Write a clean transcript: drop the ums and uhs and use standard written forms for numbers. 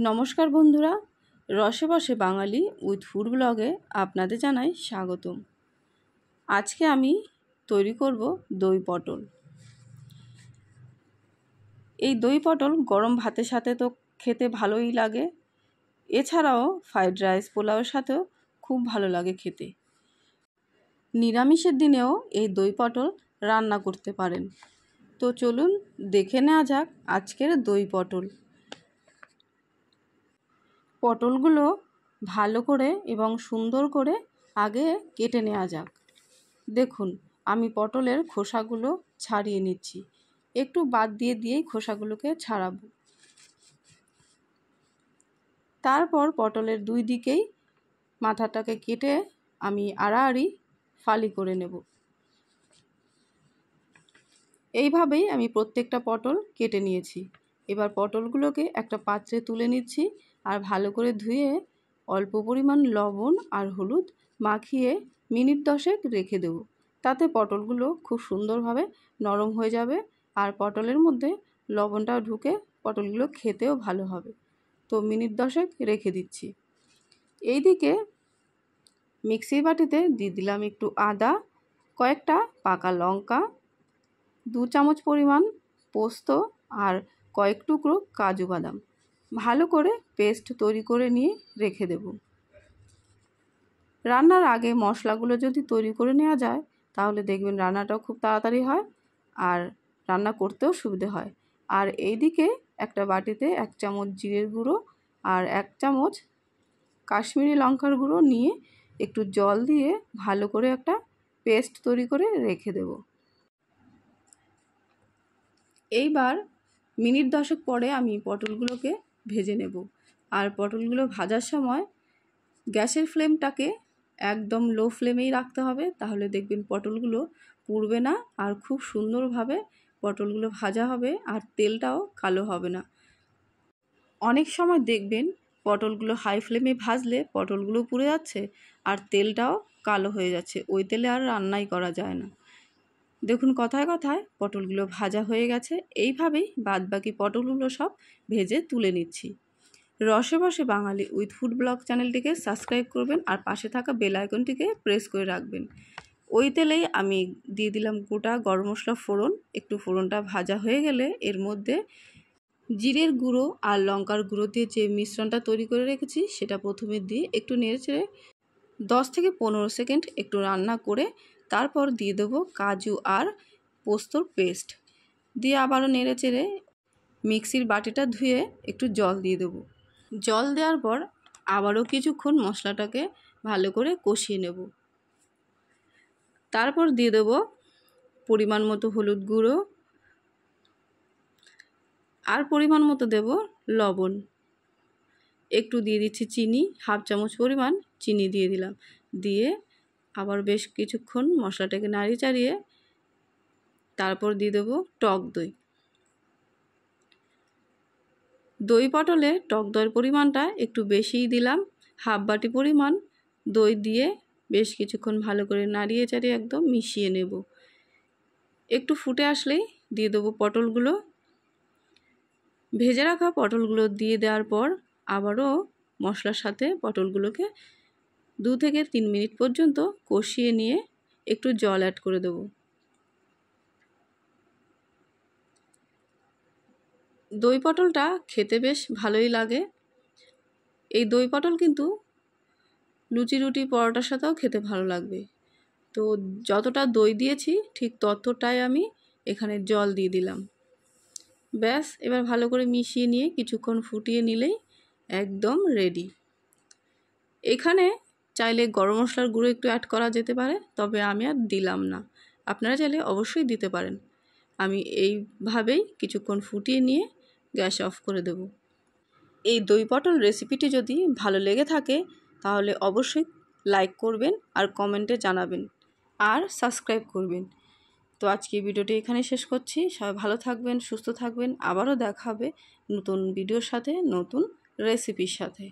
নমস্কার বন্ধুরা, রসে বসে বাঙালি উইথ ফুড ব্লগে আপনাদের জানাই স্বাগতম। আজকে আমি তৈরি করব দই পটল। এই দই পটল গরম ভাতের সাথে তো খেতে ভালোই লাগে, এছাড়াও ফ্রাইড রাইস পোলাওয়ের সাথেও খুব ভালো লাগে খেতে। নিরামিষের দিনেও এই দই পটল রান্না করতে পারেন। তো চলুন দেখে নেওয়া যাক আজকের দই পটল। পটলগুলো ভালো করে এবং সুন্দর করে আগে কেটে নেওয়া যাক। দেখুন, আমি পটলের খোসাগুলো ছাড়িয়ে নিচ্ছি, একটু বাদ দিয়েই খোসাগুলোকে ছাড়াবো। তারপর পটলের দুই দিকেই মাথাটাকে কেটে আমি আড়াআড়ি ফালি করে নেব। এইভাবেই আমি প্রত্যেকটা পটল কেটে নিয়েছি। এবার পটলগুলোকে একটা পাত্রে তুলে নিচ্ছি আর ভালো করে ধুয়ে অল্প পরিমাণ লবণ আর হলুদ মাখিয়ে মিনিট 10 রেখে দেব। তাতে পটলগুলো খুব সুন্দরভাবে নরম হয়ে যাবে আর পটলের মধ্যে লবণটাও ঢুকে পটলগুলো খেতেও ভালো হবে। তো মিনিট 10 রেখে দিচ্ছি। এইদিকে মিক্সির বাটিতে দিয়ে দিলাম একটু আদা, কয়েকটা পাকা লঙ্কা, 2 চামচ পরিমাণ পোস্ত আর কয়েক টুকরো কাজু বাদাম ভালো করে পেস্ট তৈরি করে নিয়ে রেখে দেব। রান্নার আগে মশলাগুলো যদি তৈরি করে নেওয়া যায় তাহলে দেখবেন রান্নাটাও খুব তাড়াতাড়ি হয় আর রান্না করতেও সুবিধে হয়। আর এইদিকে একটা বাটিতে 1 চামচ জিরের গুঁড়ো আর 1 চামচ কাশ্মীরি লঙ্কার গুঁড়ো নিয়ে একটু জল দিয়ে ভালো করে একটা পেস্ট তৈরি করে রেখে দেব। এইবার মিনিট 10 পরে আমি পটলগুলোকে ভেজে নেব। আর পটলগুলো ভাজার সময় গ্যাসের ফ্লেমটাকে একদম লো ফ্লেমেই রাখতে হবে, তাহলে দেখবেন পটলগুলো পুড়বে না আর খুব সুন্দরভাবে পটলগুলো ভাজা হবে আর তেলটাও কালো হবে না। অনেক সময় দেখবেন পটলগুলো হাই ফ্লেমে ভাজলে পটলগুলো পুড়ে যাচ্ছে আর তেলটাও কালো হয়ে যাচ্ছে, ওই তেলে আর রান্নাই করা যায় না। দেখুন কথায় কথায় পটলগুলো ভাজা হয়ে গেছে। এইভাবেই বাদবাকি পটলগুলো সব ভেজে তুলে নিচ্ছি। রসে বসে বাঙালি উইথ ফুড ব্লগ চ্যানেলটিকে সাবস্ক্রাইব করবেন আর পাশে থাকা বেল আইকনটিকে প্রেস করে রাখবেন। ওই তেলেই আমি দিয়ে দিলাম গোটা গরম মশলা ফোড়ন। একটু ফোড়নটা ভাজা হয়ে গেলে এর মধ্যে জিরের গুঁড়ো আর লঙ্কার গুঁড়ো দিয়ে যে মিশ্রণটা তৈরি করে রেখেছি সেটা প্রথমে দিয়ে একটু নেড়েচেড়ে 10 থেকে 15 সেকেন্ড একটু রান্না করে তারপর দিয়ে দেবো কাজু আর পোস্তর পেস্ট দিয়ে আবারও নেড়েচেড়ে মিক্সির বাটিটা ধুয়ে একটু জল দিয়ে দেবো। জল দেওয়ার পর আবারও কিছুক্ষণ মশলাটাকে ভালো করে কষিয়ে নেব। তারপর দিয়ে দেবো পরিমাণ মতো হলুদ গুঁড়ো আর পরিমাণ মতো দেব লবণ। একটু দিয়ে দিচ্ছি চিনি, 1/2 চামচ পরিমাণ চিনি দিয়ে দিলাম। দিয়ে আবার বেশ কিছুক্ষণ মশলাটাকে নাড়িয়ে চাড়িয়ে তারপর দিয়ে দেবো টক দই। দই পটলে টক দইয়ের পরিমাণটা একটু বেশিই দিলাম, 1/2 বাটি পরিমাণ দই দিয়ে বেশ কিছুক্ষণ ভালো করে নাড়িয়ে চাড়িয়ে একদম মিশিয়ে নেব। একটু ফুটে আসলেই দিয়ে দেবো পটলগুলো। ভেজে রাখা পটলগুলো দিয়ে দেওয়ার পর আবারও মশলার সাথে পটলগুলোকে 2 থেকে 3 মিনিট পর্যন্ত কষিয়ে নিয়ে একটু জল অ্যাড করে দেব। দই পটলটা খেতে বেশ ভালোই লাগে। এই দই পটল কিন্তু লুচি রুটি পরোটার সাথেও খেতে ভালো লাগবে। তো যতটা দই দিয়েছি ঠিক ততটাই আমি এখানে জল দিয়ে দিলাম। ব্যাস, এবার ভালো করে মিশিয়ে নিয়ে কিছুক্ষণ ফুটিয়ে নিলেই একদম রেডি। এখানে চাইলে গরম মশলার গুঁড়ো একটু অ্যাড করা যেতে পারে, তবে আমি আর দিলাম না। আপনারা চাইলে অবশ্যই দিতে পারেন। আমি এইভাবেই কিছুক্ষণ ফুটিয়ে নিয়ে গ্যাস অফ করে দেব। এই দই পটল রেসিপিটি যদি ভালো লেগে থাকে তাহলে অবশ্যই লাইক করবেন আর কমেন্টে জানাবেন আর সাবস্ক্রাইব করবেন। তো আজকে ভিডিওটি এখানে শেষ করছি। সবাই ভালো থাকবেন, সুস্থ থাকবেন। আবারও দেখা হবে নতুন ভিডিওর সাথে, নতুন রেসিপির সাথে।